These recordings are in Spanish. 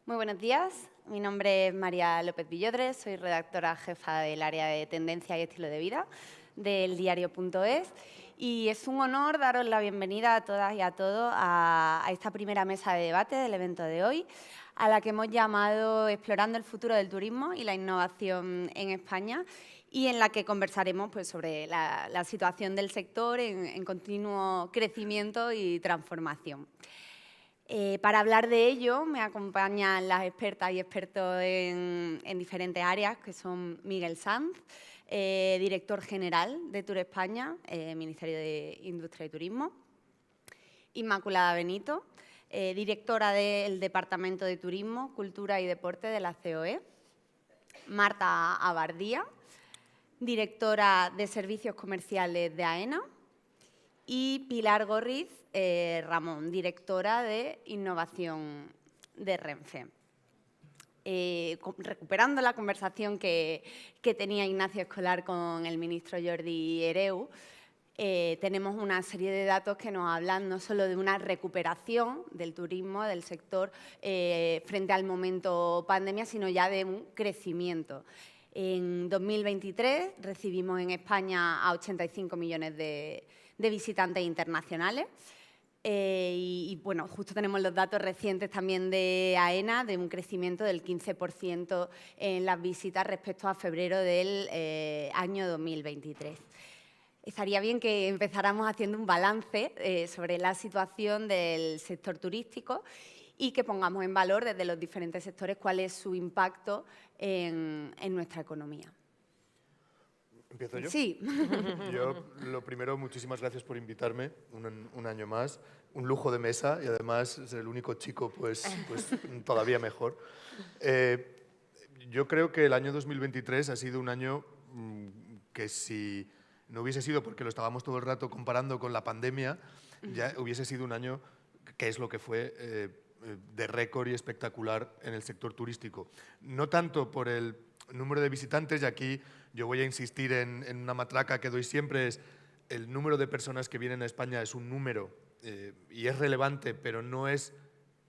Muy buenos días, mi nombre es María López Villodres, soy redactora jefa del área de tendencia y estilo de vida del diario.es y es un honor daros la bienvenida a todas y a todos a esta primera mesa de debate del evento de hoy, a la que hemos llamado Explorando el futuro del turismo y la innovación en España, y en la que conversaremos pues, sobre la situación del sector en continuo crecimiento y transformación. Para hablar de ello me acompañan las expertas y expertos en diferentes áreas, que son Miguel Sanz, director general de Tour España, Ministerio de Industria y Turismo; Inmaculada Benito, directora del Departamento de Turismo, Cultura y Deporte de la COE; Marta Abardía, directora de Servicios Comerciales de AENA; y Pilar Gorriz Ramón, directora de Innovación de Renfe. Recuperando la conversación que tenía Ignacio Escolar con el ministro Jordi Hereu, tenemos una serie de datos que nos hablan no solo de una recuperación del turismo, del sector, frente al momento pandemia, sino ya de un crecimiento. En 2023 recibimos en España a 85 millones de visitantes internacionales. Bueno, justo tenemos los datos recientes también de AENA, de un crecimiento del 15% en las visitas respecto a febrero del año 2023. Estaría bien que empezáramos haciendo un balance sobre la situación del sector turístico y que pongamos en valor desde los diferentes sectores cuál es su impacto en nuestra economía. ¿Empiezo yo? Sí. Yo, lo primero, muchísimas gracias por invitarme un año más. Un lujo de mesa y además ser el único chico, pues todavía mejor. Yo creo que el año 2023 ha sido un año que si no hubiese sido porque lo estábamos todo el rato comparando con la pandemia, ya hubiese sido un año que es lo que fue de récord y espectacular en el sector turístico. No tanto por el número de visitantes, y aquí yo voy a insistir en una matraca que doy siempre, es el número de personas que vienen a España es un número y es relevante, pero no es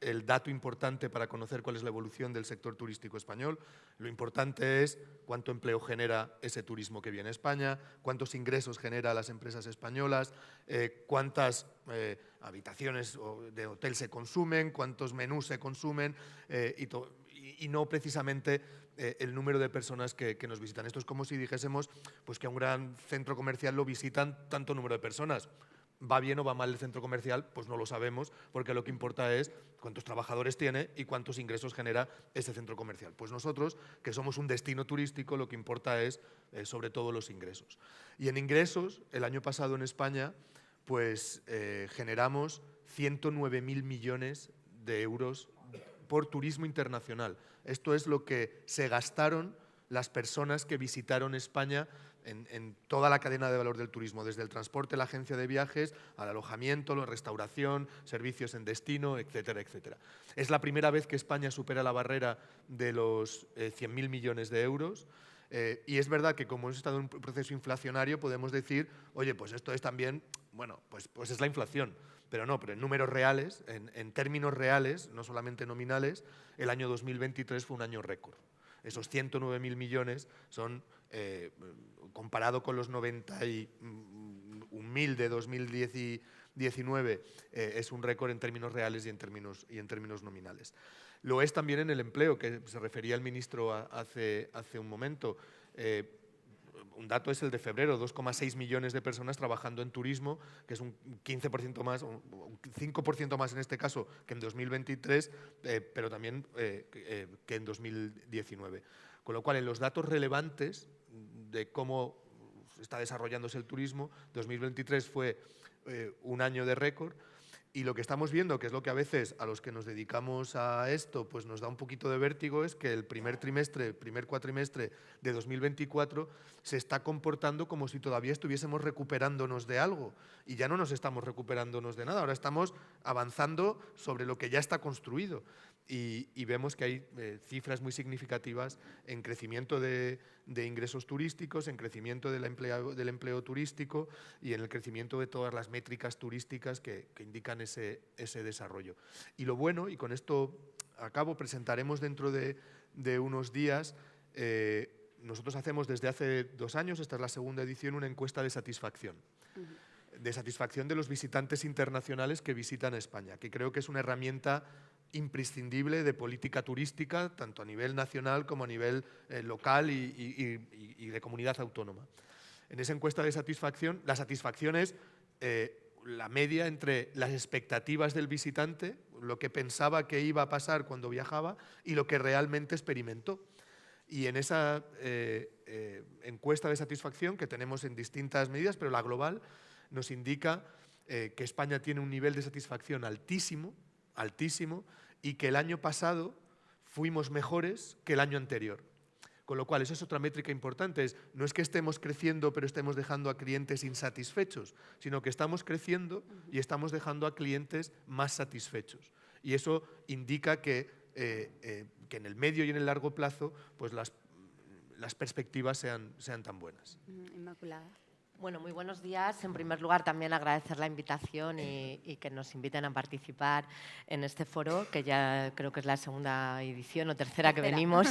el dato importante para conocer cuál es la evolución del sector turístico español. Lo importante es cuánto empleo genera ese turismo que viene a España, cuántos ingresos genera a las empresas españolas, cuántas habitaciones de hotel se consumen, cuántos menús se consumen y no precisamente el número de personas que nos visitan. Esto es como si dijésemos pues, que a un gran centro comercial lo visitan tanto número de personas. ¿Va bien o va mal el centro comercial? Pues no lo sabemos, porque lo que importa es cuántos trabajadores tiene y cuántos ingresos genera ese centro comercial. Pues nosotros, que somos un destino turístico, lo que importa es sobre todo los ingresos. Y en ingresos, el año pasado en España, pues generamos 109.000 millones de euros por turismo internacional. Esto es lo que se gastaron las personas que visitaron España en toda la cadena de valor del turismo, desde el transporte, la agencia de viajes, al alojamiento, la restauración, servicios en destino, etcétera, etcétera. Es la primera vez que España supera la barrera de los 100.000 millones de euros. Y es verdad que como hemos estado en un proceso inflacionario, podemos decir, oye, pues esto es también, bueno, pues es la inflación. Pero no, pero en números reales, en términos reales, no solamente nominales, el año 2023 fue un año récord. Esos 109.000 millones son, comparado con los 91.000 de 2019, es un récord en términos reales y en términos nominales. Lo es también en el empleo, que se refería el ministro hace un momento. Un dato es el de febrero, 2,6 millones de personas trabajando en turismo, que es un 15% más, un 5% más en este caso que en 2023, pero también que en 2019. Con lo cual, en los datos relevantes de cómo está desarrollándose el turismo, 2023 fue un año de récord. Y lo que estamos viendo, que es lo que a veces a los que nos dedicamos a esto pues nos da un poquito de vértigo, es que el primer cuatrimestre de 2024 se está comportando como si todavía estuviésemos recuperándonos de algo. Y ya no nos estamos recuperándonos de nada, ahora estamos avanzando sobre lo que ya está construido. Y vemos que hay cifras muy significativas en crecimiento de ingresos turísticos, en crecimiento del empleo turístico y en el crecimiento de todas las métricas turísticas que indican ese desarrollo. Y lo bueno, y con esto a cabo, presentaremos dentro de unos días. Nosotros hacemos desde hace 2 años, esta es la segunda edición, una encuesta de satisfacción. De satisfacción de los visitantes internacionales que visitan España, que creo que es una herramienta imprescindible de política turística, tanto a nivel nacional como a nivel local y de comunidad autónoma. En esa encuesta de satisfacción, la satisfacción es la media entre las expectativas del visitante, lo que pensaba que iba a pasar cuando viajaba y lo que realmente experimentó. Y en esa encuesta de satisfacción, que tenemos en distintas medidas, pero la global nos indica que España tiene un nivel de satisfacción altísimo, altísimo, y que el año pasado fuimos mejores que el año anterior. Con lo cual, esa es otra métrica importante, no es que estemos creciendo pero estemos dejando a clientes insatisfechos, sino que estamos creciendo y estamos dejando a clientes más satisfechos. Y eso indica que en el medio y en el largo plazo pues las perspectivas sean tan buenas. Inmaculada. Bueno, muy buenos días. En primer lugar, también agradecer la invitación y que nos inviten a participar en este foro, que ya creo que es la segunda edición o tercera que venimos,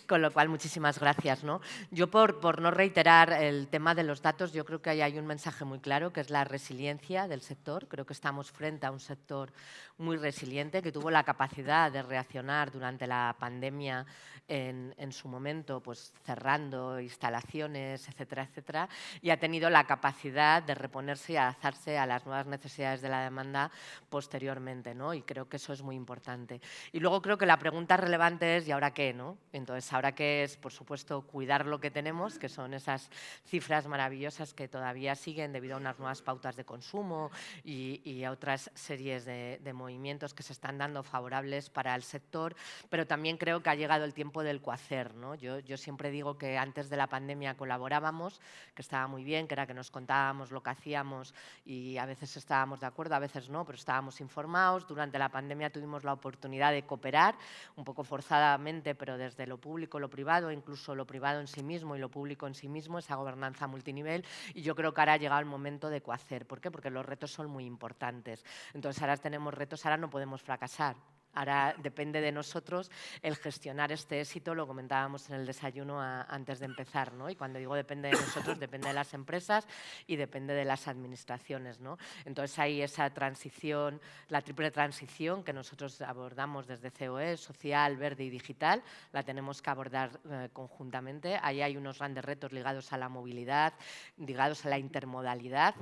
con lo cual muchísimas gracias, ¿no? Yo, por no reiterar el tema de los datos, yo creo que ahí hay un mensaje muy claro, que es la resiliencia del sector. Creo que estamos frente a un sector muy resiliente, que tuvo la capacidad de reaccionar durante la pandemia en su momento, pues cerrando instalaciones, etcétera, etcétera, y ha tenido la capacidad de reponerse y adaptarse a las nuevas necesidades de la demanda posteriormente, ¿no? Y creo que eso es muy importante. Y luego creo que la pregunta relevante es ¿y ahora qué, no? Entonces, ahora qué es, por supuesto, cuidar lo que tenemos, que son esas cifras maravillosas que todavía siguen debido a unas nuevas pautas de consumo y a otras series de movimientos que se están dando favorables para el sector, pero también creo que ha llegado el tiempo del cohacer, ¿no? Yo siempre digo que antes de la pandemia colaborábamos, que estaba muy bien, que era que nos contábamos lo que hacíamos y a veces estábamos de acuerdo, a veces no, pero estábamos informados. Durante la pandemia tuvimos la oportunidad de cooperar, un poco forzadamente, pero desde lo público, lo privado, incluso lo privado en sí mismo y lo público en sí mismo, esa gobernanza multinivel, y yo creo que ahora ha llegado el momento de cohacer. ¿Por qué? Porque los retos son muy importantes. Entonces ahora tenemos retos, ahora no podemos fracasar. Ahora depende de nosotros el gestionar este éxito, lo comentábamos en el desayuno antes de empezar, ¿no? Y cuando digo depende de nosotros, depende de las empresas y depende de las administraciones, ¿no? Entonces hay esa transición, la triple transición que nosotros abordamos desde COE, social, verde y digital, la tenemos que abordar conjuntamente. Ahí hay unos grandes retos ligados a la movilidad, ligados a la intermodalidad,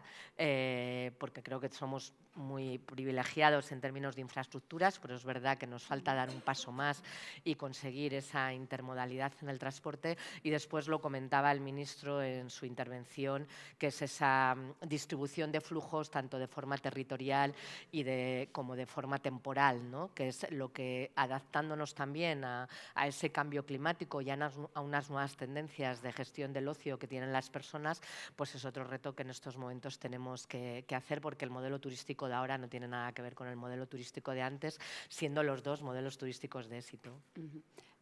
porque creo que somos muy privilegiados en términos de infraestructuras, pero es verdad que nos falta dar un paso más y conseguir esa intermodalidad en el transporte. Y después lo comentaba el ministro en su intervención, que es esa distribución de flujos tanto de forma territorial como de forma temporal, ¿no? Que es lo que, adaptándonos también a ese cambio climático y a unas nuevas tendencias de gestión del ocio que tienen las personas, pues es otro reto que en estos momentos tenemos que hacer, porque el modelo turístico de ahora no tiene nada que ver con el modelo turístico de antes, siendo los dos modelos turísticos de éxito.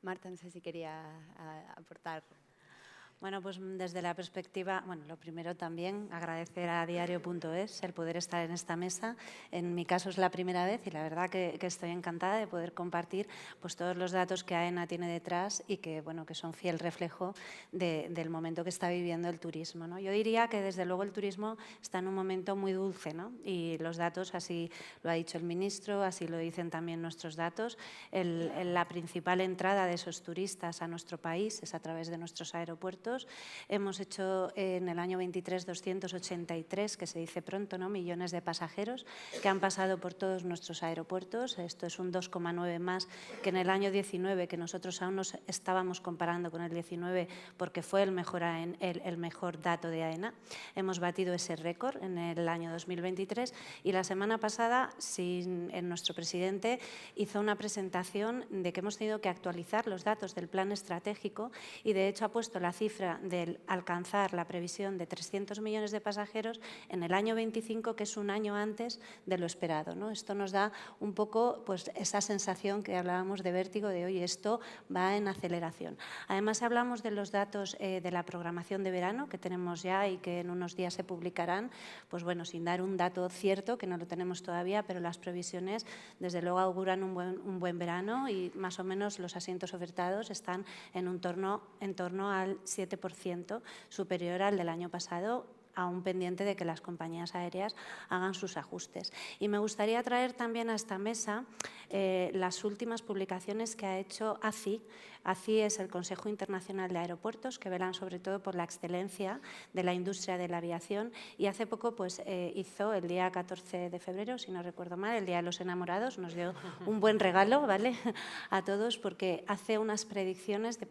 Marta, no sé si quería aportar. Bueno, pues desde la perspectiva, bueno, lo primero también agradecer a Diario.es el poder estar en esta mesa. En mi caso es la primera vez y la verdad que estoy encantada de poder compartir pues todos los datos que AENA tiene detrás y que, bueno, que son fiel reflejo del momento que está viviendo el turismo, ¿no? Yo diría que desde luego el turismo está en un momento muy dulce, ¿no? Y los datos, así lo ha dicho el ministro, así lo dicen también nuestros datos, la principal entrada de esos turistas a nuestro país es a través de nuestros aeropuertos. Hemos hecho en el año 23 283, que se dice pronto, ¿no? Millones de pasajeros que han pasado por todos nuestros aeropuertos. Esto es un 2,9 más que en el año 19, que nosotros aún nos estábamos comparando con el 19 porque fue el mejor dato de AENA. Hemos batido ese récord en el año 2023 y la semana pasada nuestro presidente hizo una presentación de que hemos tenido que actualizar los datos del plan estratégico y de hecho ha puesto la cifra cifra del alcanzar la previsión de 300 millones de pasajeros en el año 25, que es un año antes de lo esperado, ¿no? Esto nos da un poco pues, esa sensación que hablábamos de vértigo, de oye, esto va en aceleración. Además, hablamos de los datos de la programación de verano que tenemos ya y que en unos días se publicarán, pues bueno, sin dar un dato cierto, que no lo tenemos todavía, pero las previsiones desde luego auguran un buen verano y más o menos los asientos ofertados están en torno al 7% superior al del año pasado, aún pendiente de que las compañías aéreas hagan sus ajustes. Y me gustaría traer también a esta mesa las últimas publicaciones que ha hecho ACI. ACI es el Consejo Internacional de Aeropuertos, que velan sobre todo por la excelencia de la industria de la aviación, y hace poco pues, hizo el día 14 de febrero, si no recuerdo mal, el Día de los Enamorados, nos dio un buen regalo, ¿vale?, a todos, porque hace unas predicciones de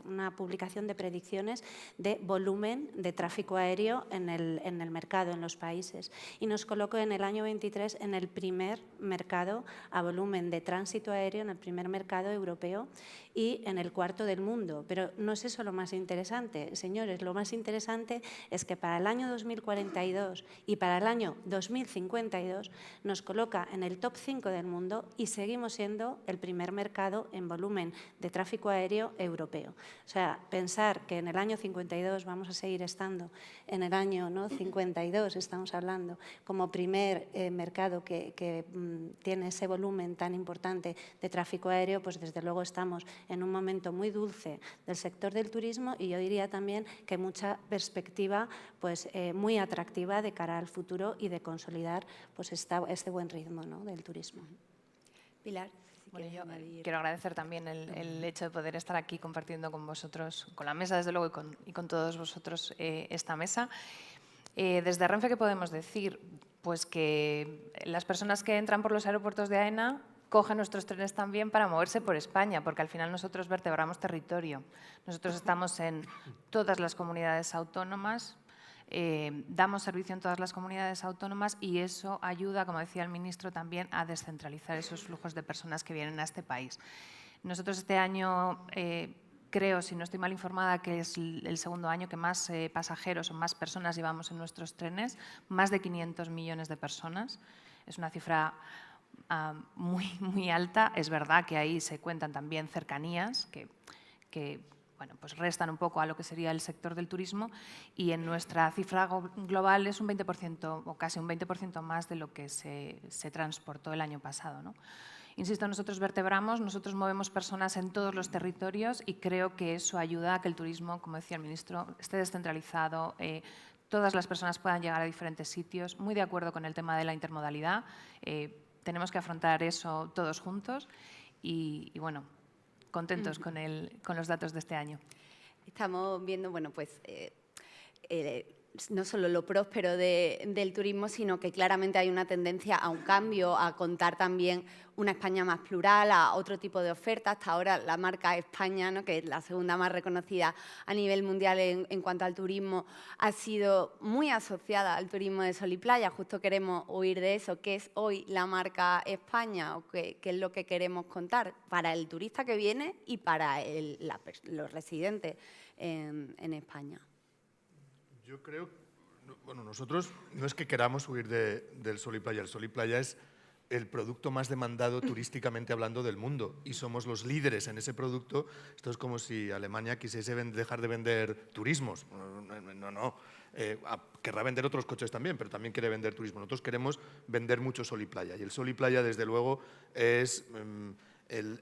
una publicación de predicciones de volumen de tráfico aéreo en el mercado, en los países, y nos colocó en el año 23 en el primer mercado a volumen de tránsito aéreo, en el primer mercado europeo y en el cuarto del mundo. Pero no es eso lo más interesante, señores, lo más interesante es que para el año 2042 y para el año 2052 nos coloca en el top 5 del mundo y seguimos siendo el primer mercado en volumen de tráfico aéreo europeo. O sea, pensar que en el año 52 vamos a seguir estando en el año 52, estamos hablando, como primer mercado que tiene ese volumen tan importante de tráfico aéreo, pues desde luego estamos en un momento muy dulce del sector del turismo y yo diría también que mucha perspectiva pues, muy atractiva de cara al futuro y de consolidar pues, este buen ritmo, ¿no?, del turismo. Pilar. Bueno, yo quiero agradecer también el hecho de poder estar aquí compartiendo con vosotros, con la mesa desde luego y con todos vosotros esta mesa. Desde Renfe, ¿qué podemos decir? Pues que las personas que entran por los aeropuertos de AENA cogen nuestros trenes también para moverse por España, porque al final nosotros vertebramos territorio. Nosotros estamos en todas las comunidades autónomas, damos servicio en todas las comunidades autónomas y eso ayuda, como decía el ministro, también a descentralizar esos flujos de personas que vienen a este país. Nosotros este año, creo, si no estoy mal informada, que es el segundo año que más pasajeros o más personas llevamos en nuestros trenes, más de 500 millones de personas. Es una cifra muy alta. Es verdad que ahí se cuentan también cercanías que bueno, pues restan un poco a lo que sería el sector del turismo y en nuestra cifra global es un 20% o casi un 20% más de lo que se transportó el año pasado, ¿no? Insisto, nosotros vertebramos, nosotros movemos personas en todos los territorios y creo que eso ayuda a que el turismo, como decía el ministro, esté descentralizado, todas las personas puedan llegar a diferentes sitios. Muy de acuerdo con el tema de la intermodalidad. Tenemos que afrontar eso todos juntos y bueno, contentos con los datos de este año. Estamos viendo, bueno, pues no solo lo próspero del turismo, sino que claramente hay una tendencia a un cambio, a contar también una España más plural, a otro tipo de ofertas. Hasta ahora la marca España, ¿no?, que es la segunda más reconocida a nivel mundial en cuanto al turismo, ha sido muy asociada al turismo de sol y playa. Justo queremos huir de eso. ¿Qué es hoy la marca España o qué es lo que queremos contar para el turista que viene y para los residentes en España? Yo creo, bueno, nosotros no es que queramos huir del sol y playa. El sol y playa es el producto más demandado turísticamente hablando del mundo y somos los líderes en ese producto. Esto es como si Alemania quisiese dejar de vender turismos. No. Querrá vender otros coches también, pero también quiere vender turismo. Nosotros queremos vender mucho sol y playa y el sol y playa, desde luego, es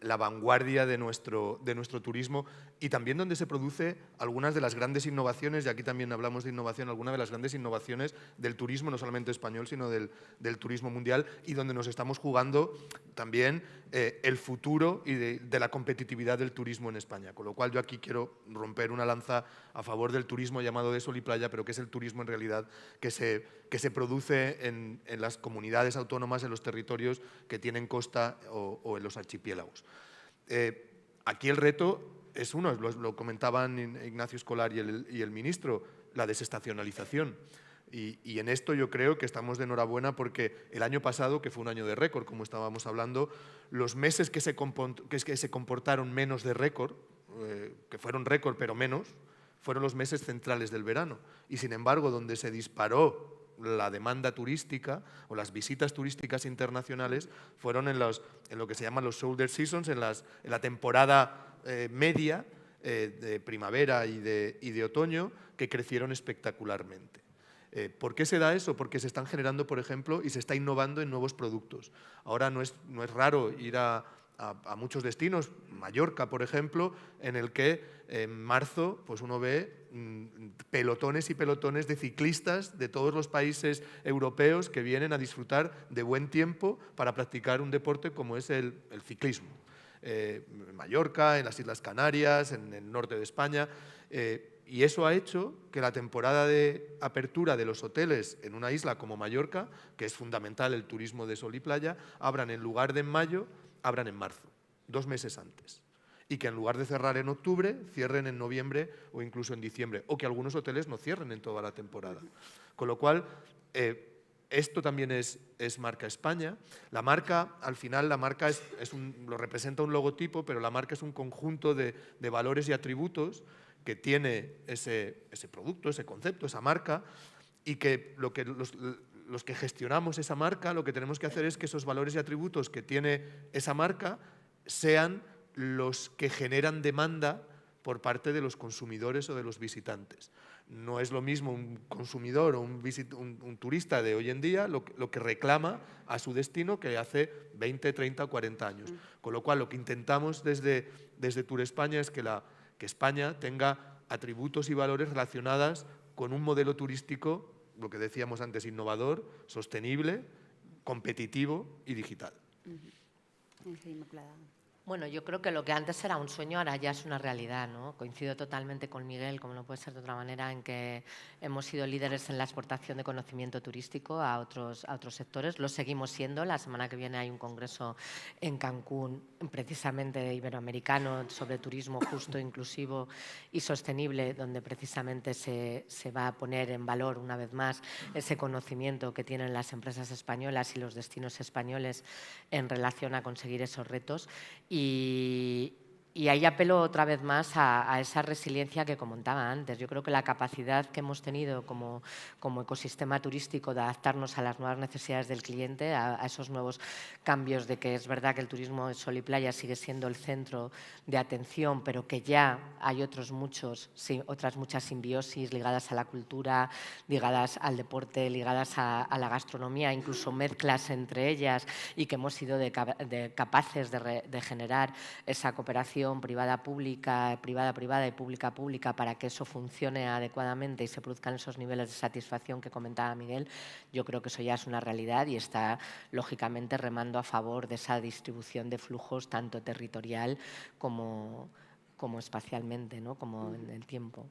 la vanguardia de nuestro turismo y también donde se produce algunas de las grandes innovaciones, y aquí también hablamos de innovación, algunas de las grandes innovaciones del turismo, no solamente español, sino del turismo mundial, y donde nos estamos jugando también el futuro y de la competitividad del turismo en España. Con lo cual yo aquí quiero romper una lanza a favor del turismo llamado de sol y playa, pero que es el turismo en realidad que se produce en las comunidades autónomas, en los territorios que tienen costa o en los archipiélagos. Aquí el reto es uno, lo comentaban Ignacio Escolar y el ministro, la desestacionalización. Y en esto yo creo que estamos de enhorabuena porque el año pasado, que fue un año de récord, como estábamos hablando, los meses que se comportaron menos de récord, que fueron récord pero menos, fueron los meses centrales del verano. Y sin embargo, donde se disparó la demanda turística o las visitas turísticas internacionales fueron en lo que se llaman los shoulder seasons, en la temporada media de primavera y de otoño, que crecieron espectacularmente. ¿Por qué se da eso? Porque se están generando, por ejemplo, y se está innovando en nuevos productos. Ahora no es raro ir a muchos destinos, Mallorca, por ejemplo, en el que en marzo pues uno ve pelotones y pelotones de ciclistas de todos los países europeos que vienen a disfrutar de buen tiempo para practicar un deporte como es el ciclismo. En Mallorca, en las Islas Canarias, en el norte de España. Y eso ha hecho que la temporada de apertura de los hoteles en una isla como Mallorca, que es fundamental el turismo de sol y playa, abran en lugar de en mayo, abran en marzo, 2 meses antes. Y que en lugar de cerrar en octubre, cierren en noviembre o incluso en diciembre. O que algunos hoteles no cierren en toda la temporada. Con lo cual, esto también es marca España. La marca, al final, la marca lo representa un logotipo, pero la marca es un conjunto de valores y atributos que tiene ese producto, ese concepto, esa marca, y que los que gestionamos esa marca, lo que tenemos que hacer es que esos valores y atributos que tiene esa marca sean los que generan demanda por parte de los consumidores o de los visitantes. No es lo mismo un consumidor o un turista de hoy en día lo que reclama a su destino que hace 20, 30 o 40 años. Con lo cual, lo que intentamos desde Tour España es que España tenga atributos y valores relacionados con un modelo turístico, lo que decíamos antes, innovador, sostenible, competitivo y digital. Bueno, yo creo que lo que antes era un sueño ahora ya es una realidad, ¿no? Coincido totalmente con Miguel, como no puede ser de otra manera, en que hemos sido líderes en la exportación de conocimiento turístico a otros sectores. Lo seguimos siendo. La semana que viene hay un congreso en Cancún, precisamente iberoamericano, sobre turismo justo, inclusivo y sostenible, donde precisamente se va a poner en valor una vez más ese conocimiento que tienen las empresas españolas y los destinos españoles en relación a conseguir esos retos. Y ahí apelo otra vez más a esa resiliencia que comentaba antes. Yo creo que la capacidad que hemos tenido como ecosistema turístico de adaptarnos a las nuevas necesidades del cliente, a esos nuevos cambios, de que es verdad que el turismo de sol y playa sigue siendo el centro de atención, pero que ya hay otras muchas simbiosis ligadas a la cultura, ligadas al deporte, ligadas a la gastronomía, incluso mezclas entre ellas, y que hemos sido capaces de generar esa cooperación privada-pública, privada-privada y pública-pública para que eso funcione adecuadamente y se produzcan esos niveles de satisfacción que comentaba Miguel. Yo creo que eso ya es una realidad y está, lógicamente, remando a favor de esa distribución de flujos tanto territorial como espacialmente, ¿no? Como en el tiempo.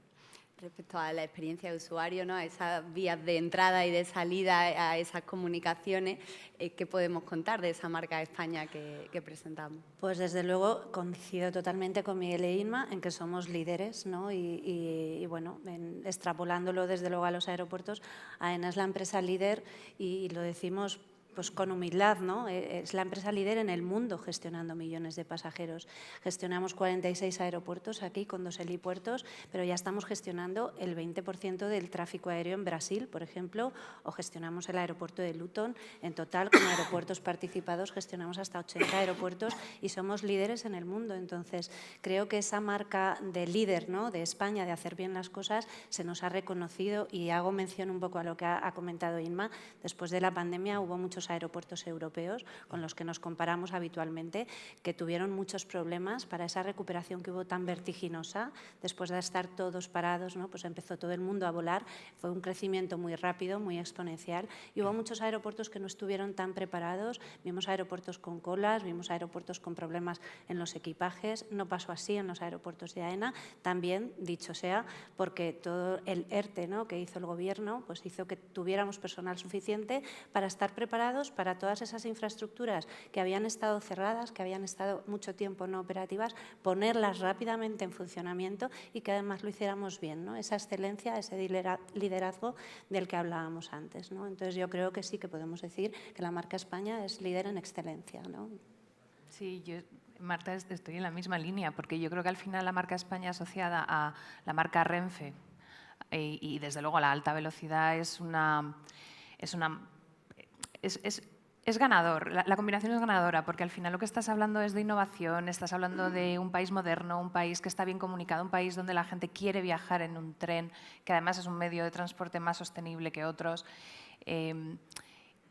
Respecto a la experiencia de usuario, ¿no? A esas vías de entrada y de salida, a esas comunicaciones, ¿qué podemos contar de esa marca España que presentamos? Pues desde luego coincido totalmente con Miguel e Inma en que somos líderes, ¿no? Y bueno, extrapolándolo desde luego a los aeropuertos, AENA es la empresa líder y lo decimos pues con humildad, ¿no? Es la empresa líder en el mundo gestionando millones de pasajeros. Gestionamos 46 aeropuertos aquí con 2 helipuertos, pero ya estamos gestionando el 20% del tráfico aéreo en Brasil, por ejemplo, o gestionamos el aeropuerto de Luton. En total, con aeropuertos participados, gestionamos hasta 80 aeropuertos y somos líderes en el mundo. Entonces, creo que esa marca de líder, ¿no? De España, de hacer bien las cosas, se nos ha reconocido y hago mención un poco a lo que ha comentado Inma. Después de la pandemia hubo muchos aeropuertos europeos con los que nos comparamos habitualmente que tuvieron muchos problemas para esa recuperación que hubo tan vertiginosa después de estar todos parados, ¿no? Pues empezó todo el mundo a volar, fue un crecimiento muy rápido, muy exponencial y hubo muchos aeropuertos que no estuvieron tan preparados, vimos aeropuertos con colas, vimos aeropuertos con problemas en los equipajes, no pasó así en los aeropuertos de AENA, también dicho sea porque todo el ERTE, ¿no? Que hizo el gobierno pues hizo que tuviéramos personal suficiente para estar preparados para todas esas infraestructuras que habían estado cerradas, que habían estado mucho tiempo no operativas, ponerlas rápidamente en funcionamiento y que además lo hiciéramos bien, ¿no? Esa excelencia, ese liderazgo del que hablábamos antes, ¿no? Entonces yo creo que sí que podemos decir que la marca España es líder en excelencia, ¿no? Sí, yo, Marta, estoy en la misma línea, porque yo creo que al final la marca España asociada a la marca Renfe y desde luego la alta velocidad es ganador, la combinación es ganadora, porque al final lo que estás hablando es de innovación, estás hablando de un país moderno, un país que está bien comunicado, un país donde la gente quiere viajar en un tren, que además es un medio de transporte más sostenible que otros.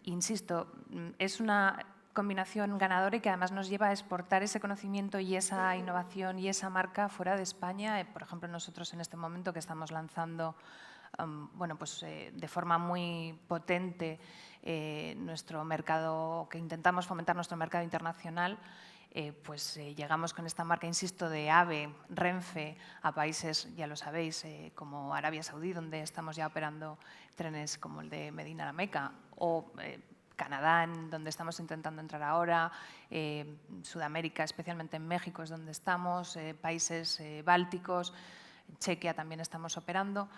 Insisto, es una combinación ganadora y que además nos lleva a exportar ese conocimiento y esa innovación y esa marca fuera de España. Por ejemplo, nosotros en este momento que estamos lanzando de forma muy potente nuestro mercado, que intentamos fomentar nuestro mercado internacional, llegamos con esta marca, insisto, de AVE, Renfe, a países, ya lo sabéis, como Arabia Saudí, donde estamos ya operando trenes como el de Medina a la Meca, o Canadá, en donde estamos intentando entrar ahora, Sudamérica, especialmente en México es donde estamos, países bálticos, Chequia también estamos operando.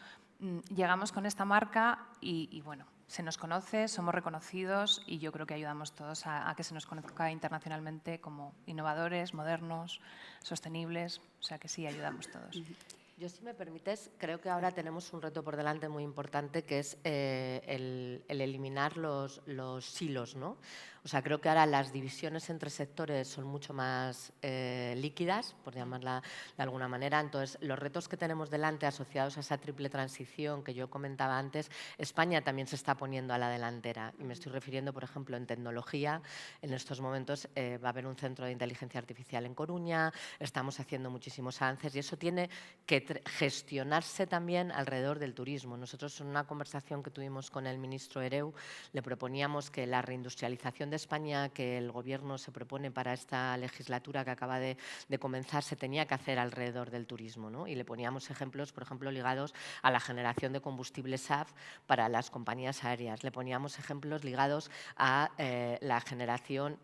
Llegamos con esta marca y bueno, se nos conoce, somos reconocidos y yo creo que ayudamos todos a que se nos conozca internacionalmente como innovadores, modernos, sostenibles, o sea que sí, ayudamos todos. Yo, si me permites, creo que ahora tenemos un reto por delante muy importante, que es el eliminar los silos, ¿no? O sea, creo que ahora las divisiones entre sectores son mucho más líquidas, por llamarla de alguna manera. Entonces, los retos que tenemos delante asociados a esa triple transición que yo comentaba antes, España también se está poniendo a la delantera. Y me estoy refiriendo, por ejemplo, en tecnología. En estos momentos va a haber un centro de inteligencia artificial en Coruña, estamos haciendo muchísimos avances y eso tiene que gestionarse también alrededor del turismo. Nosotros, en una conversación que tuvimos con el ministro Hereu, le proponíamos que la reindustrialización de España que el Gobierno se propone para esta legislatura que acaba de comenzar se tenía que hacer alrededor del turismo, ¿no? Y le poníamos ejemplos, por ejemplo, ligados a la generación de combustible SAF para las compañías aéreas. Le poníamos ejemplos ligados a la generación,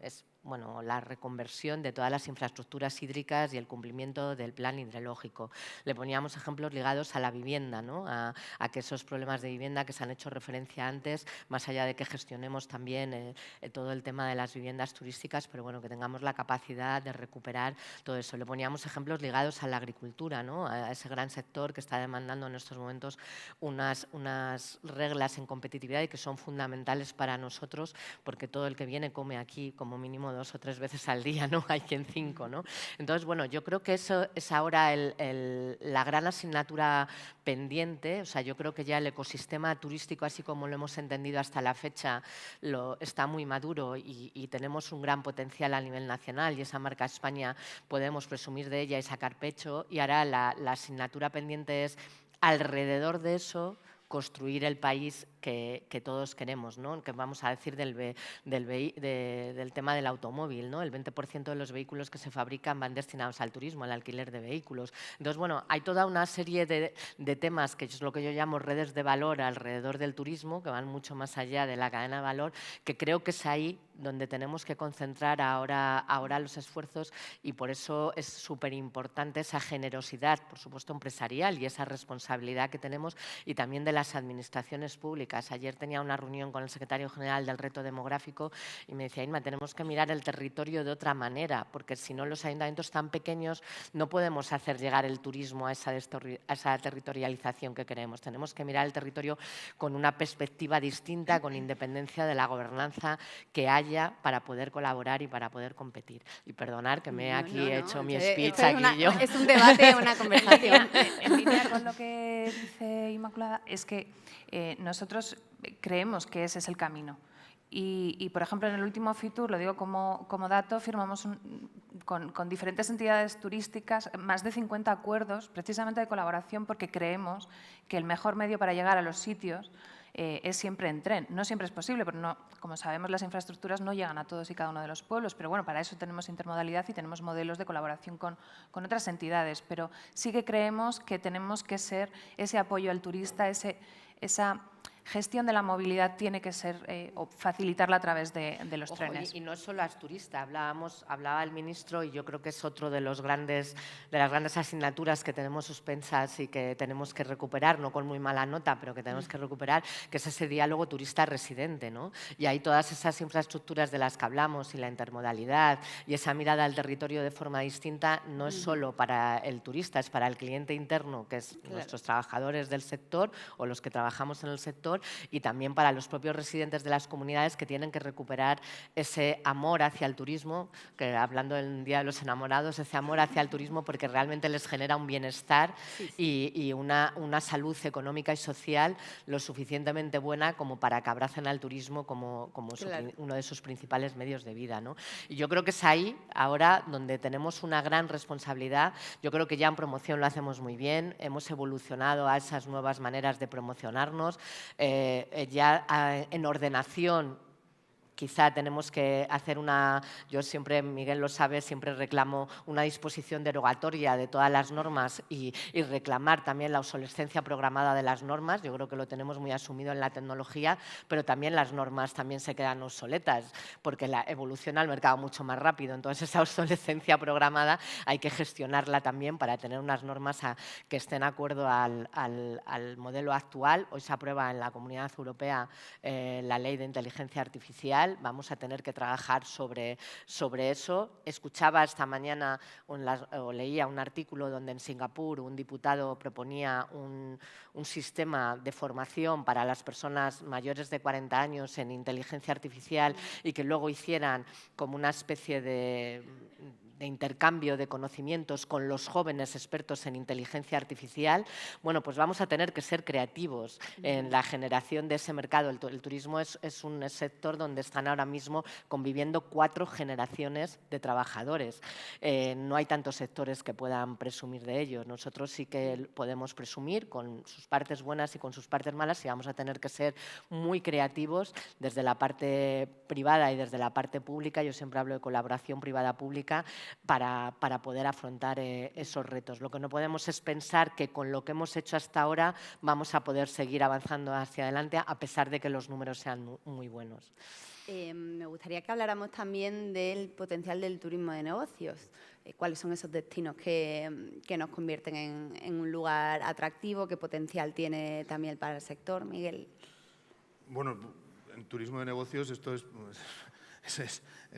la reconversión de todas las infraestructuras hídricas y el cumplimiento del plan hidrológico. Le poníamos ejemplos ligados a la vivienda, ¿no? a que esos problemas de vivienda que se han hecho referencia antes, más allá de que gestionemos también todo el tema de las viviendas turísticas, pero bueno, que tengamos la capacidad de recuperar todo eso. Le poníamos ejemplos ligados a la agricultura, ¿no? A ese gran sector que está demandando en estos momentos unas reglas en competitividad y que son fundamentales para nosotros, porque todo el que viene come aquí como mínimo 2 o 3 veces al día, ¿no? Hay quien 5, ¿no? Entonces, bueno, yo creo que eso es ahora la gran asignatura pendiente. O sea, yo creo que ya el ecosistema turístico, así como lo hemos entendido hasta la fecha, está muy maduro y tenemos un gran potencial a nivel nacional y esa marca España podemos presumir de ella y sacar pecho. Y ahora la asignatura pendiente es, alrededor de eso, construir el país que todos queremos, ¿no? Que vamos a decir del tema del automóvil, ¿no? El 20% de los vehículos que se fabrican van destinados al turismo, al alquiler de vehículos. Entonces, bueno, hay toda una serie de temas que es lo que yo llamo redes de valor alrededor del turismo, que van mucho más allá de la cadena de valor, que creo que es ahí donde tenemos que concentrar ahora los esfuerzos y por eso es súper importante esa generosidad, por supuesto, empresarial y esa responsabilidad que tenemos y también de las administraciones públicas. Ayer tenía una reunión con el secretario general del reto demográfico y me decía, Inma, tenemos que mirar el territorio de otra manera, porque si no los ayuntamientos tan pequeños no podemos hacer llegar el turismo a esa territorialización que queremos. Tenemos que mirar el territorio con una perspectiva distinta, con independencia de la gobernanza que haya para poder colaborar y para poder competir. Y perdonar que me he hecho mi speech aquí yo. Es un debate, una conversación. En línea con lo que dice Inmaculada, es que nosotros creemos que ese es el camino. Y, por ejemplo, en el último Fitur, lo digo como dato, firmamos con diferentes entidades turísticas más de 50 acuerdos precisamente de colaboración porque creemos que el mejor medio para llegar a los sitios es siempre en tren. No siempre es posible, porque no, como sabemos, las infraestructuras no llegan a todos y cada uno de los pueblos, pero bueno, para eso tenemos intermodalidad y tenemos modelos de colaboración con otras entidades. Pero sí que creemos que tenemos que ser ese apoyo al turista, esa gestión de la movilidad tiene que ser o facilitarla a través de los Ojo, trenes. y no solo a turista, hablaba el ministro y yo creo que es otro de las grandes asignaturas que tenemos suspensas y que tenemos que recuperar, no con muy mala nota, pero que tenemos que recuperar, que es ese diálogo turista-residente, ¿no? Y hay todas esas infraestructuras de las que hablamos y la intermodalidad y esa mirada al territorio de forma distinta no es solo para el turista, es para el cliente interno, que es nuestros trabajadores del sector o los que trabajamos en el sector, y también para los propios residentes de las comunidades que tienen que recuperar ese amor hacia el turismo, que hablando del Día de los Enamorados, ese amor hacia el turismo porque realmente les genera un bienestar y una salud económica y social lo suficientemente buena como para que abracen al turismo como uno de sus principales medios de vida, ¿no? Y yo creo que es ahí ahora donde tenemos una gran responsabilidad. Yo creo que ya en promoción lo hacemos muy bien, hemos evolucionado a esas nuevas maneras de promocionarnos, en ordenación quizá tenemos que hacer yo siempre, Miguel lo sabe, siempre reclamo una disposición derogatoria de todas las normas y reclamar también la obsolescencia programada de las normas. Yo creo que lo tenemos muy asumido en la tecnología, pero también las normas también se quedan obsoletas porque evoluciona el mercado mucho más rápido. Entonces esa obsolescencia programada hay que gestionarla también para tener unas normas que estén de acuerdo al modelo actual. Hoy se aprueba en la Comunidad Europea la Ley de Inteligencia Artificial. Vamos a tener que trabajar sobre eso. Escuchaba esta mañana o leía un artículo donde en Singapur un diputado proponía un sistema de formación para las personas mayores de 40 años en inteligencia artificial y que luego hicieran como una especie de intercambio de conocimientos con los jóvenes expertos en inteligencia artificial. Bueno, pues vamos a tener que ser creativos en la generación de ese mercado. El turismo es un sector donde están ahora mismo conviviendo 4 generaciones de trabajadores. No hay tantos sectores que puedan presumir de ello. Nosotros sí que podemos presumir con sus partes buenas y con sus partes malas y vamos a tener que ser muy creativos desde la parte privada y desde la parte pública. Yo siempre hablo de colaboración privada-pública para poder afrontar esos retos. Lo que no podemos es pensar que con lo que hemos hecho hasta ahora vamos a poder seguir avanzando hacia adelante a pesar de que los números sean muy buenos. Me gustaría que habláramos también del potencial del turismo de negocios. ¿Cuáles son esos destinos que nos convierten en un lugar atractivo? ¿Qué potencial tiene también para el sector, Miguel? Bueno, en turismo de negocios esto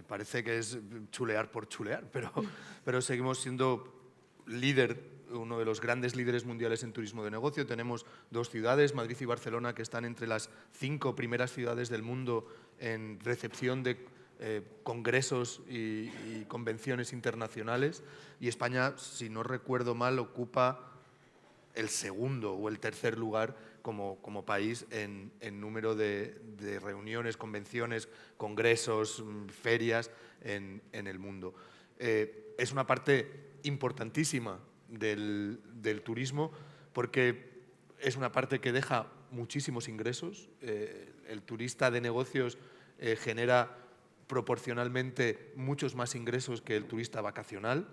parece que es chulear por chulear, pero seguimos siendo uno de los grandes líderes mundiales en turismo de negocio. Tenemos 2 ciudades, Madrid y Barcelona, que están entre las 5 primeras ciudades del mundo en recepción de congresos y convenciones internacionales. Y España, si no recuerdo mal, ocupa el segundo o el tercer lugar como país en número de reuniones, convenciones, congresos, ferias en el mundo. Es una parte importantísima del turismo porque es una parte que deja muchísimos ingresos. El turista de negocios genera proporcionalmente muchos más ingresos que el turista vacacional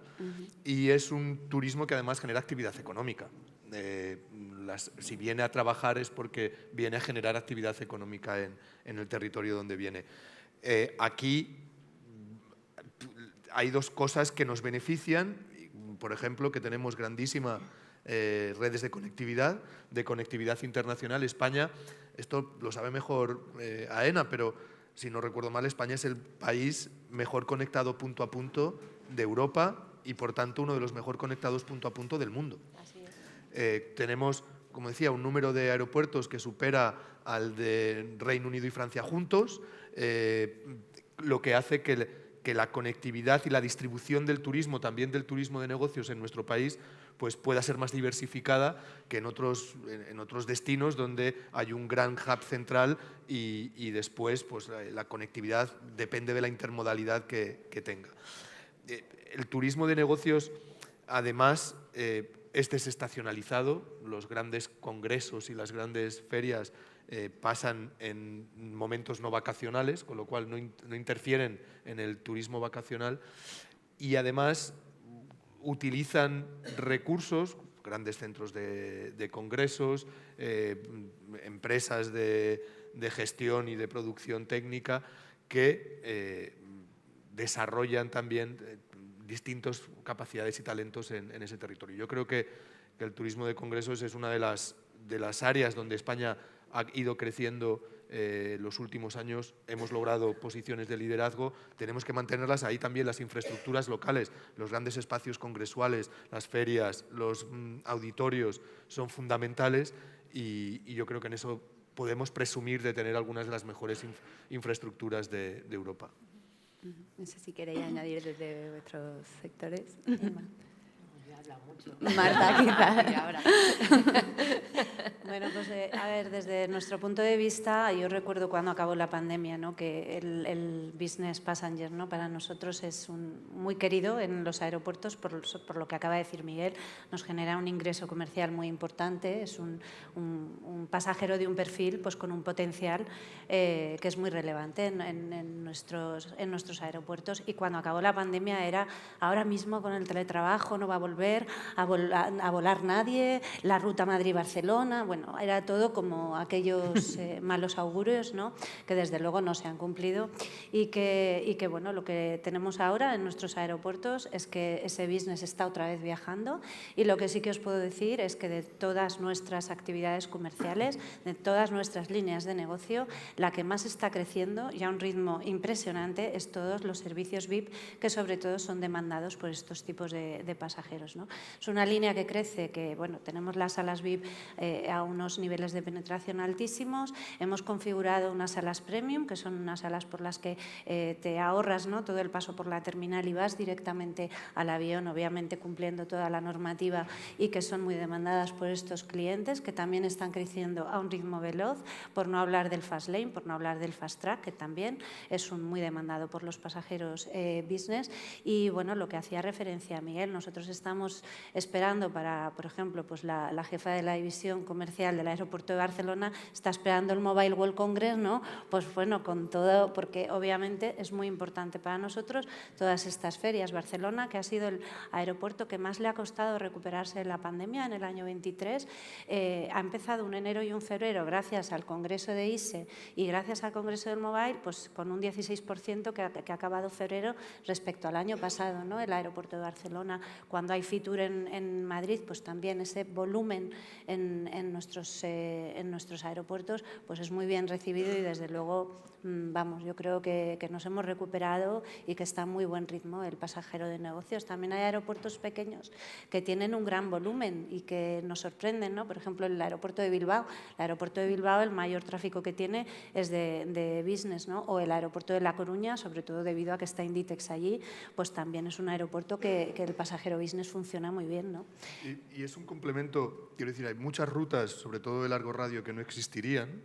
y es un turismo que además genera actividad económica. Si viene a trabajar es porque viene a generar actividad económica en el territorio donde viene. Aquí hay 2 cosas que nos benefician. Por ejemplo, que tenemos grandísimas redes de conectividad internacional. España, esto lo sabe mejor AENA, pero si no recuerdo mal, España es el país mejor conectado punto a punto de Europa y, por tanto, uno de los mejor conectados punto a punto del mundo. Así es. Tenemos, como decía, un número de aeropuertos que supera al de Reino Unido y Francia juntos, lo que hace que la conectividad y la distribución del turismo, también del turismo de negocios en nuestro país, pues pueda ser más diversificada que en otros destinos donde hay un gran hub central y después pues, la conectividad depende de la intermodalidad que tenga. El turismo de negocios, además, es desestacionalizado. Los grandes congresos y las grandes ferias pasan en momentos no vacacionales, con lo cual no interfieren en el turismo vacacional y además utilizan recursos grandes centros de congresos, empresas de gestión y de producción técnica que desarrollan también distintas capacidades y talentos en ese territorio. Yo creo que el turismo de congresos es una de las áreas donde España ha ido creciendo los últimos años. Hemos logrado posiciones de liderazgo, tenemos que mantenerlas. Ahí también las infraestructuras locales, los grandes espacios congresuales, las ferias, los auditorios son fundamentales y yo creo que en eso podemos presumir de tener algunas de las mejores infraestructuras de Europa. No sé si queréis añadir desde vuestros sectores. Habla mucho. Marta, quizás. Y ahora. Bueno, pues a ver, desde nuestro punto de vista, yo recuerdo cuando acabó la pandemia, ¿no? Que el business passenger, ¿no? Para nosotros es muy querido en los aeropuertos, por lo que acaba de decir Miguel, nos genera un ingreso comercial muy importante, es un pasajero de un perfil pues, con un potencial que es muy relevante en nuestros aeropuertos. Y cuando acabó la pandemia era, ahora mismo con el teletrabajo no va a volver a volar nadie, la ruta Madrid-Barcelona, bueno, era todo como aquellos malos augurios, ¿no? Que desde luego no se han cumplido y que bueno, lo que tenemos ahora en nuestros aeropuertos es que ese business está otra vez viajando y lo que sí que os puedo decir es que de todas nuestras actividades comerciales, de todas nuestras líneas de negocio, la que más está creciendo y a un ritmo impresionante es todos los servicios VIP que sobre todo son demandados por estos tipos de pasajeros, ¿no? Es una línea que crece, que bueno, tenemos las salas VIP a unos niveles de penetración altísimos, hemos configurado unas salas premium, que son unas salas por las que te ahorras, ¿no? Todo el paso por la terminal y vas directamente al avión, obviamente cumpliendo toda la normativa y que son muy demandadas por estos clientes, que también están creciendo a un ritmo veloz, por no hablar del fast lane, por no hablar del fast track, que también es muy demandado por los pasajeros business. Y bueno, lo que hacía referencia a Miguel, nosotros estamos esperando para, por ejemplo, pues la jefa de la división comercial del aeropuerto de Barcelona está esperando el Mobile World Congress, ¿no? Pues bueno, con todo, porque obviamente es muy importante para nosotros todas estas ferias. Barcelona, que ha sido el aeropuerto que más le ha costado recuperarse de la pandemia en el año 23, ha empezado un enero y un febrero gracias al Congreso de ISE y gracias al Congreso del Mobile, pues con un 16% que ha acabado febrero respecto al año pasado, ¿no? El aeropuerto de Barcelona, cuando hay Fitur en Madrid, pues también ese volumen en nuestros aeropuertos pues es muy bien recibido y desde luego, vamos, yo creo que nos hemos recuperado y que está a muy buen ritmo el pasajero de negocios. También hay aeropuertos pequeños que tienen un gran volumen y que nos sorprenden, ¿no? Por ejemplo, el aeropuerto de Bilbao. El aeropuerto de Bilbao, el mayor tráfico que tiene es de business, ¿no? O el aeropuerto de La Coruña, sobre todo debido a que está Inditex allí, pues también es un aeropuerto que el pasajero business funciona muy bien, ¿no? Y es un complemento, quiero decir, hay muchas rutas, sobre todo de largo radio, que no existirían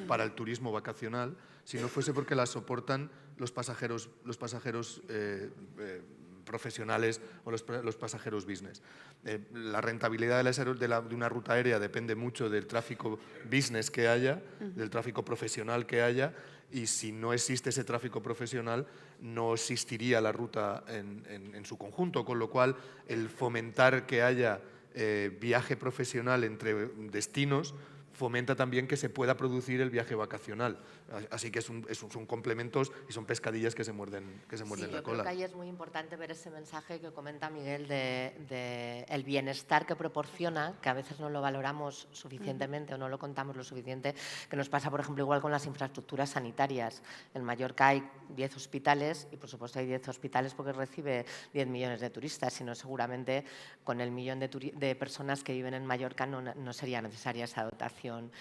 para el turismo vacacional si no fuese porque las soportan los pasajeros profesionales o los pasajeros business. La rentabilidad de una ruta aérea depende mucho del tráfico business que haya, del tráfico profesional que haya, y si no existe ese tráfico profesional no existiría la ruta en su conjunto, con lo cual el fomentar que haya viaje profesional entre destinos fomenta también que se pueda producir el viaje vacacional. Así que son complementos y son pescadillas que se muerden la yo cola. creo que ahí es muy importante ver ese mensaje que comenta Miguel de el bienestar que proporciona, que a veces no lo valoramos suficientemente o no lo contamos lo suficiente, que nos pasa, por ejemplo, igual con las infraestructuras sanitarias. En Mallorca hay 10 hospitales y, por supuesto, hay 10 hospitales porque recibe 10 millones de turistas, sino seguramente con el millón de personas que viven en Mallorca no sería necesaria esa dotación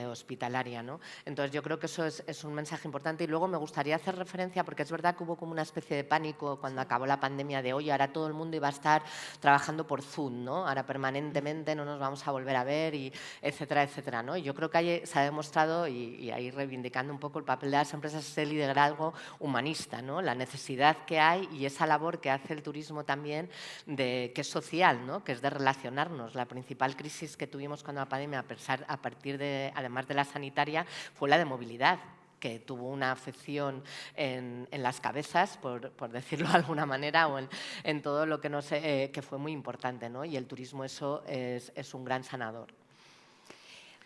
hospitalaria, ¿no? Entonces yo creo que eso es un mensaje importante y luego me gustaría hacer referencia, porque es verdad que hubo como una especie de pánico cuando acabó la pandemia de oye, ahora todo el mundo iba a estar trabajando por Zoom, ¿no? Ahora permanentemente no nos vamos a volver a ver y etcétera, etcétera, ¿no? Y yo creo que ahí se ha demostrado y ahí reivindicando un poco el papel de las empresas ese liderazgo humanista, ¿no? La necesidad que hay y esa labor que hace el turismo también que es social, ¿no? Que es de relacionarnos. La principal crisis que tuvimos cuando la pandemia, a partir de, además de la sanitaria, fue la de movilidad. que tuvo una afección en las cabezas, por decirlo de alguna manera, o en todo lo que, que fue muy importante, ¿no? Y el turismo eso es un gran sanador.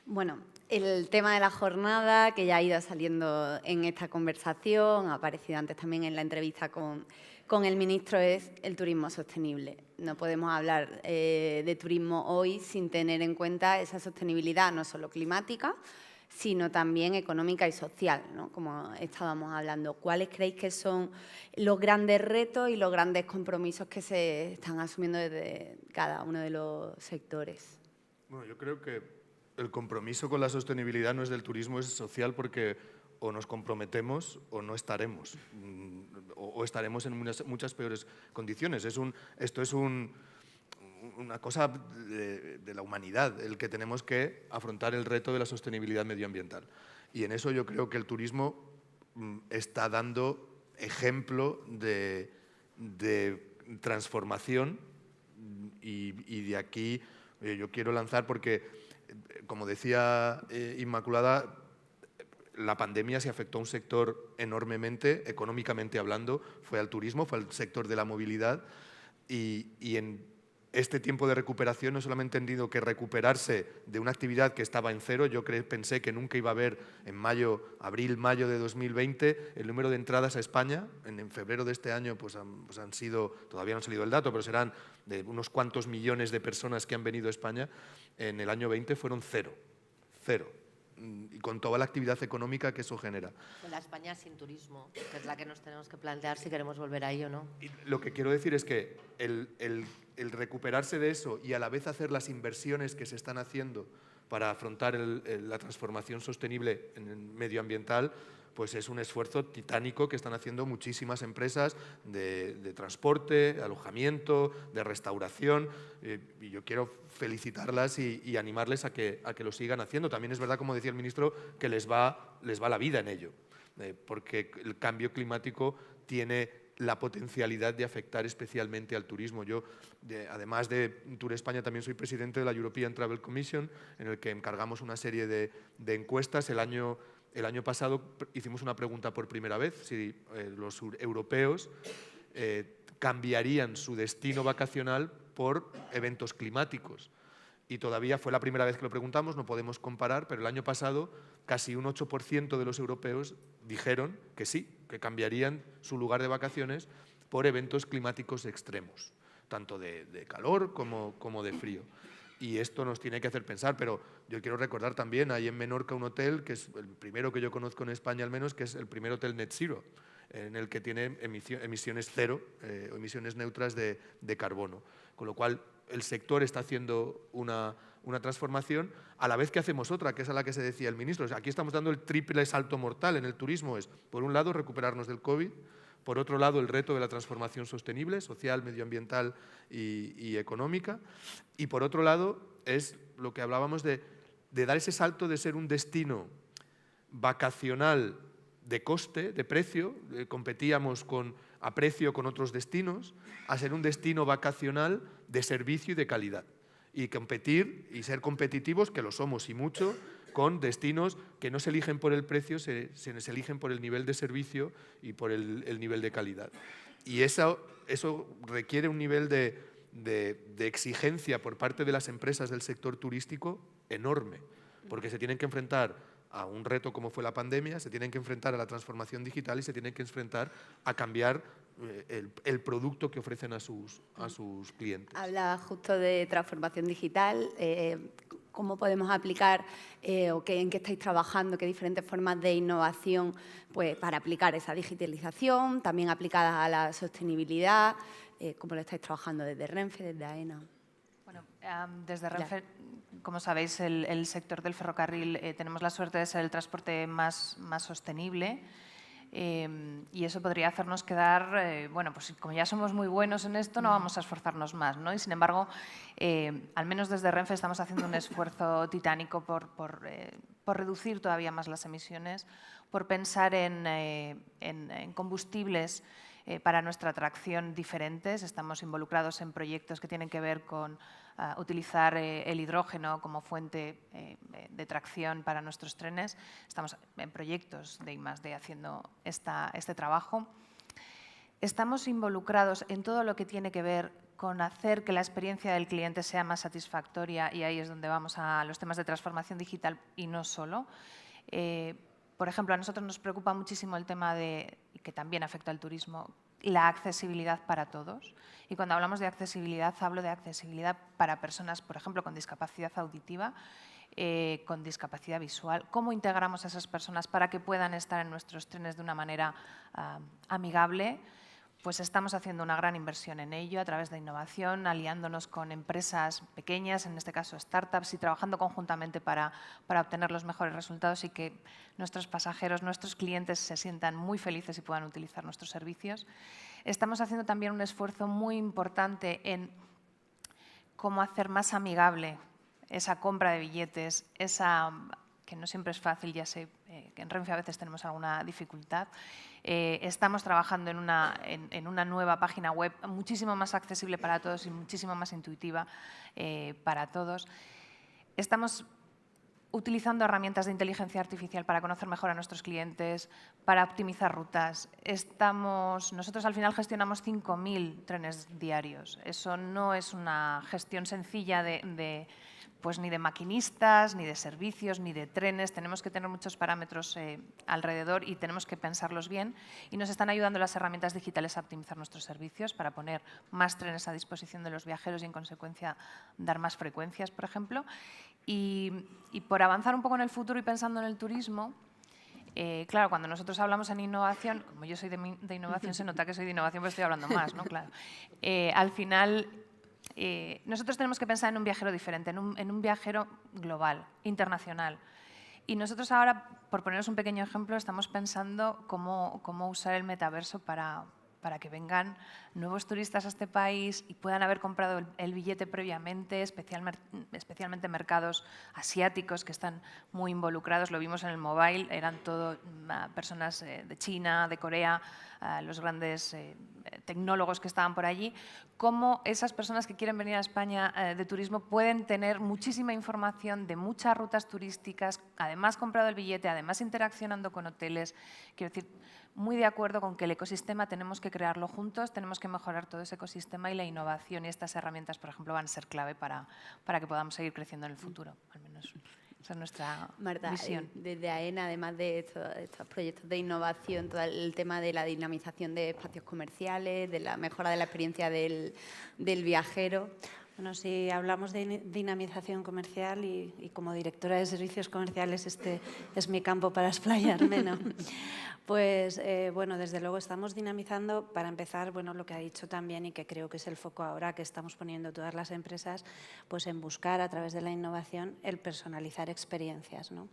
Bueno, el tema de la jornada, que ya ha ido saliendo en esta conversación, ha aparecido antes también en la entrevista con el ministro, es el turismo sostenible. No podemos hablar de turismo hoy sin tener en cuenta esa sostenibilidad, no solo climática, sino también económica y social, ¿no? Como estábamos hablando. ¿Cuáles creéis que son los grandes retos y los grandes compromisos que se están asumiendo desde cada uno de los sectores? Bueno, yo creo que el compromiso con la sostenibilidad no es del turismo, es social, porque o nos comprometemos o no estaremos, o estaremos en muchas peores condiciones. Esto es una cosa de la humanidad, el que tenemos que afrontar el reto de la sostenibilidad medioambiental. Y en eso yo creo que el turismo está dando ejemplo de transformación, y de aquí yo quiero lanzar, porque, como decía Inmaculada, la pandemia se afectó a un sector enormemente, económicamente hablando, fue al turismo, fue al sector de la movilidad, y en este tiempo de recuperación no solamente he entendido que recuperarse de una actividad que estaba en cero. Yo pensé que nunca iba a haber en abril, mayo de 2020, el número de entradas a España. En febrero de este año pues han sido, todavía no ha salido el dato, pero serán de unos cuantos millones de personas que han venido a España. En el año 20 fueron cero. Y con toda la actividad económica que eso genera. La España sin turismo, que es la que nos tenemos que plantear si queremos volver ahí o no. Y lo que quiero decir es que el recuperarse de eso y a la vez hacer las inversiones que se están haciendo para afrontar la transformación sostenible medioambiental, pues es un esfuerzo titánico que están haciendo muchísimas empresas de transporte, de alojamiento, de restauración, y yo quiero felicitarlas y animarles a que lo sigan haciendo. También es verdad, como decía el ministro, que les va la vida en ello, porque el cambio climático tiene la potencialidad de afectar especialmente al turismo. Yo, además de Tour España, también soy presidente de la European Travel Commission, en el que encargamos una serie de encuestas. El año pasado hicimos una pregunta por primera vez, si los europeos cambiarían su destino vacacional por eventos climáticos. Y todavía fue la primera vez que lo preguntamos, no podemos comparar, pero el año pasado casi un 8% de los europeos dijeron que sí, que cambiarían su lugar de vacaciones por eventos climáticos extremos, tanto de calor como de frío. Y esto nos tiene que hacer pensar, pero yo quiero recordar también, hay en Menorca un hotel, que es el primero que yo conozco en España al menos, que es el primer hotel Net Zero, en el que tiene emisiones cero, o emisiones neutras de carbono. Con lo cual, el sector está haciendo una transformación, a la vez que hacemos otra, que es a la que se decía el ministro. O sea, aquí estamos dando el triple salto mortal en el turismo. Es, por un lado, recuperarnos del COVID, por otro lado, el reto de la transformación sostenible, social, medioambiental y económica, y por otro lado, es lo que hablábamos de dar ese salto de ser un destino vacacional de coste, de precio, competíamos a precio con otros destinos, a ser un destino vacacional de servicio y de calidad. Y competir y ser competitivos, que lo somos y mucho, con destinos que no se eligen por el precio, se eligen por el nivel de servicio y por el nivel de calidad. Y eso requiere un nivel de exigencia por parte de las empresas del sector turístico enorme, porque se tienen que enfrentar a un reto como fue la pandemia, se tienen que enfrentar a la transformación digital y se tienen que enfrentar a cambiar el producto que ofrecen a sus clientes. Habla justo de transformación digital. ¿Cómo podemos aplicar o en qué estáis trabajando, qué diferentes formas de innovación pues, para aplicar esa digitalización, también aplicadas a la sostenibilidad? ¿Cómo lo estáis trabajando desde Renfe, desde AENA? Bueno, desde Renfe, como sabéis, el sector del ferrocarril tenemos la suerte de ser el transporte más sostenible. Y eso podría hacernos quedar, bueno, pues como ya somos muy buenos en esto, no vamos a esforzarnos más, ¿no? Y sin embargo, al menos desde Renfe estamos haciendo un esfuerzo titánico por reducir todavía más las emisiones, por pensar en combustibles para nuestra atracción diferentes. Estamos involucrados en proyectos que tienen que ver con utilizar el hidrógeno como fuente de tracción para nuestros trenes. Estamos en proyectos de I+D haciendo este trabajo. Estamos involucrados en todo lo que tiene que ver con hacer que la experiencia del cliente sea más satisfactoria, y ahí es donde vamos a los temas de transformación digital y no solo. Por ejemplo, a nosotros nos preocupa muchísimo el tema de, que también afecta al turismo, la accesibilidad para todos. Y cuando hablamos de accesibilidad, hablo de accesibilidad para personas, por ejemplo, con discapacidad auditiva, con discapacidad visual. ¿Cómo integramos a esas personas para que puedan estar en nuestros trenes de una manera amigable? Pues estamos haciendo una gran inversión en ello a través de innovación, aliándonos con empresas pequeñas, en este caso startups, y trabajando conjuntamente para obtener los mejores resultados y que nuestros pasajeros, nuestros clientes se sientan muy felices y puedan utilizar nuestros servicios. Estamos haciendo también un esfuerzo muy importante en cómo hacer más amigable esa compra de billetes, que no siempre es fácil, ya sé que en Renfe a veces tenemos alguna dificultad. Estamos trabajando en una nueva página web muchísimo más accesible para todos y muchísimo más intuitiva para todos. Estamos utilizando herramientas de inteligencia artificial para conocer mejor a nuestros clientes, para optimizar rutas. Nosotros al final gestionamos 5.000 trenes diarios. Eso no es una gestión sencilla pues ni de maquinistas, ni de servicios, ni de trenes. Tenemos que tener muchos parámetros alrededor y tenemos que pensarlos bien. Y nos están ayudando las herramientas digitales a optimizar nuestros servicios para poner más trenes a disposición de los viajeros y, en consecuencia, dar más frecuencias, por ejemplo. Y por avanzar un poco en el futuro y pensando en el turismo, claro, cuando nosotros hablamos en innovación, como yo soy de innovación, se nota que soy de innovación, pero estoy hablando más, ¿no? Claro. Al final, nosotros tenemos que pensar en un viajero diferente, en un viajero global, internacional. Y nosotros ahora, por poneros un pequeño ejemplo, estamos pensando cómo usar el metaverso para que vengan nuevos turistas a este país y puedan haber comprado el billete previamente, especialmente mercados asiáticos que están muy involucrados. Lo vimos en el mobile, eran todo personas de China, de Corea, los grandes tecnólogos que estaban por allí. Cómo esas personas que quieren venir a España de turismo pueden tener muchísima información de muchas rutas turísticas, además comprado el billete, además interaccionando con hoteles. Quiero decir, muy de acuerdo con que el ecosistema tenemos que crearlo juntos, tenemos que mejorar todo ese ecosistema, y la innovación y estas herramientas, por ejemplo, van a ser clave para que podamos seguir creciendo en el futuro. Al menos esa es nuestra visión. Desde AENA, además de estos proyectos de innovación, todo el tema de la dinamización de espacios comerciales, de la mejora de la experiencia del viajero. Bueno, si hablamos de dinamización comercial y como directora de servicios comerciales este es mi campo para explayarme, ¿no? Pues, bueno, desde luego estamos dinamizando, para empezar, bueno, lo que ha dicho también y que creo que es el foco ahora que estamos poniendo todas las empresas, pues en buscar a través de la innovación el personalizar experiencias, ¿no?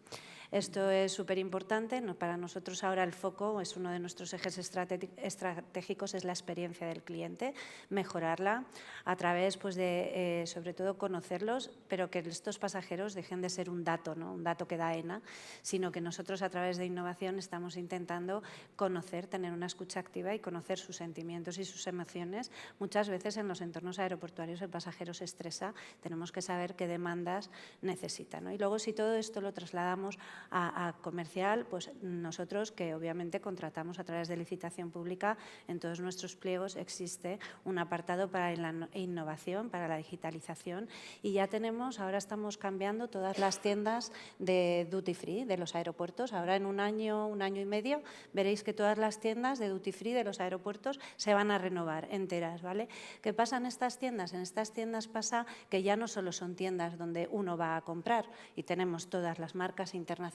Esto es súper importante. Para nosotros ahora el foco es uno de nuestros ejes estratégicos, es la experiencia del cliente, mejorarla a través pues, de, sobre todo, conocerlos, pero que estos pasajeros dejen de ser un dato, ¿no? Un dato que da AENA, sino que nosotros a través de innovación estamos intentando conocer, tener una escucha activa y conocer sus sentimientos y sus emociones. Muchas veces en los entornos aeroportuarios el pasajero se estresa, tenemos que saber qué demandas necesita, ¿no? Y luego, si todo esto lo trasladamos a comercial, pues nosotros, que obviamente contratamos a través de licitación pública, en todos nuestros pliegos existe un apartado para la innovación, para la digitalización, y ya tenemos, ahora estamos cambiando todas las tiendas de duty free de los aeropuertos. Ahora en un año y medio veréis que todas las tiendas de duty free de los aeropuertos se van a renovar enteras, ¿vale? ¿Qué pasa en estas tiendas? En estas tiendas pasa que ya no solo son tiendas donde uno va a comprar y tenemos todas las marcas internacionales,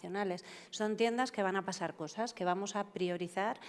son tiendas que van a pasar cosas, que vamos a priorizar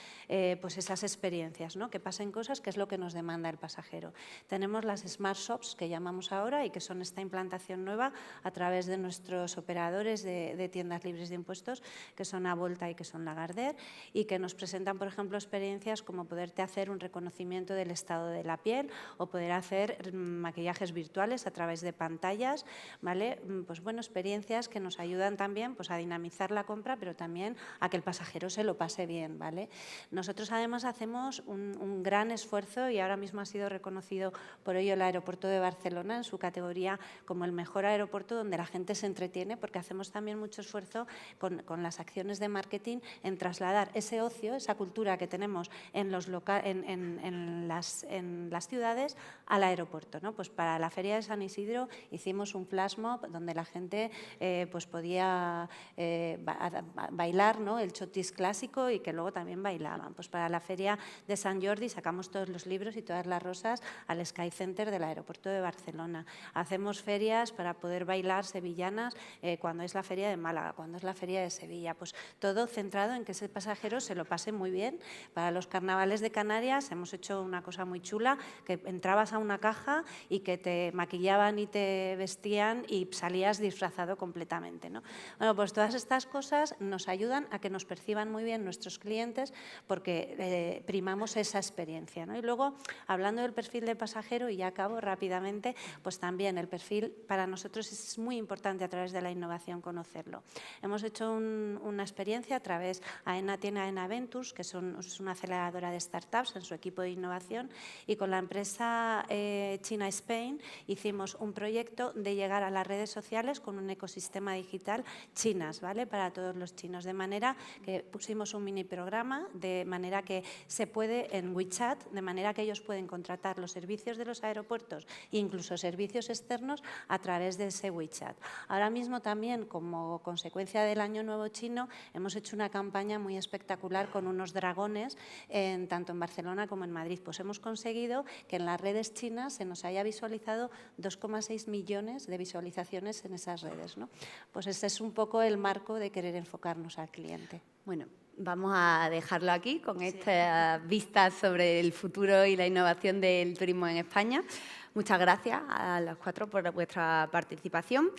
pues esas experiencias, ¿no? Que pasen cosas, que es lo que nos demanda el pasajero. Tenemos las Smart Shops, que llamamos ahora, y que son esta implantación nueva a través de nuestros operadores de tiendas libres de impuestos, que son Avolta y que son Lagardère, y que nos presentan, por ejemplo, experiencias como poderte hacer un reconocimiento del estado de la piel o poder hacer maquillajes virtuales a través de pantallas, ¿vale? Pues bueno, experiencias que nos ayudan también pues, a dinamizar dinamizar la compra, pero también a que el pasajero se lo pase bien, ¿vale? Nosotros además hacemos un gran esfuerzo y ahora mismo ha sido reconocido por ello el aeropuerto de Barcelona en su categoría como el mejor aeropuerto donde la gente se entretiene, porque hacemos también mucho esfuerzo con las acciones de marketing en trasladar ese ocio, esa cultura que tenemos en las ciudades al aeropuerto, ¿no? Pues para la Feria de San Isidro hicimos un flash mob donde la gente pues podía bailar, ¿no? El chotis clásico y que luego también bailaban. Pues para la Feria de San Jordi sacamos todos los libros y todas las rosas al Sky Center del aeropuerto de Barcelona. Hacemos ferias para poder bailar sevillanas cuando es la Feria de Málaga, cuando es la Feria de Sevilla. Pues todo centrado en que ese pasajero se lo pase muy bien. Para los carnavales de Canarias hemos hecho una cosa muy chula, que entrabas a una caja y que te maquillaban y te vestían y salías disfrazado completamente, ¿no? Bueno, pues todas estas cosas nos ayudan a que nos perciban muy bien nuestros clientes porque primamos esa experiencia, ¿no? Y luego, hablando del perfil de pasajero, y ya acabo rápidamente, pues también el perfil para nosotros es muy importante a través de la innovación conocerlo. Hemos hecho una experiencia a través, AENA tiene AENA Ventures, que es una aceleradora de startups en su equipo de innovación, y con la empresa China Spain hicimos un proyecto de llegar a las redes sociales con un ecosistema digital chinas, ¿vale? Para todos los chinos, de manera que pusimos un mini programa, de manera que se puede en WeChat, de manera que ellos pueden contratar los servicios de los aeropuertos e incluso servicios externos a través de ese WeChat. Ahora mismo también, como consecuencia del Año Nuevo Chino, hemos hecho una campaña muy espectacular con unos dragones, tanto en Barcelona como en Madrid. Pues hemos conseguido que en las redes chinas se nos haya visualizado 2,6 millones de visualizaciones en esas redes, ¿no? Pues ese es un poco el marco de querer enfocarnos al cliente. Bueno, vamos a dejarlo aquí con esta vista sobre el futuro y la innovación del turismo en España. Muchas gracias a las 4 por vuestra participación.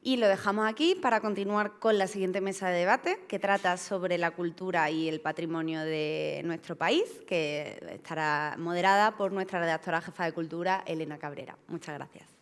Y lo dejamos aquí para continuar con la siguiente mesa de debate, que trata sobre la cultura y el patrimonio de nuestro país, que estará moderada por nuestra redactora jefa de Cultura, Elena Cabrera. Muchas gracias.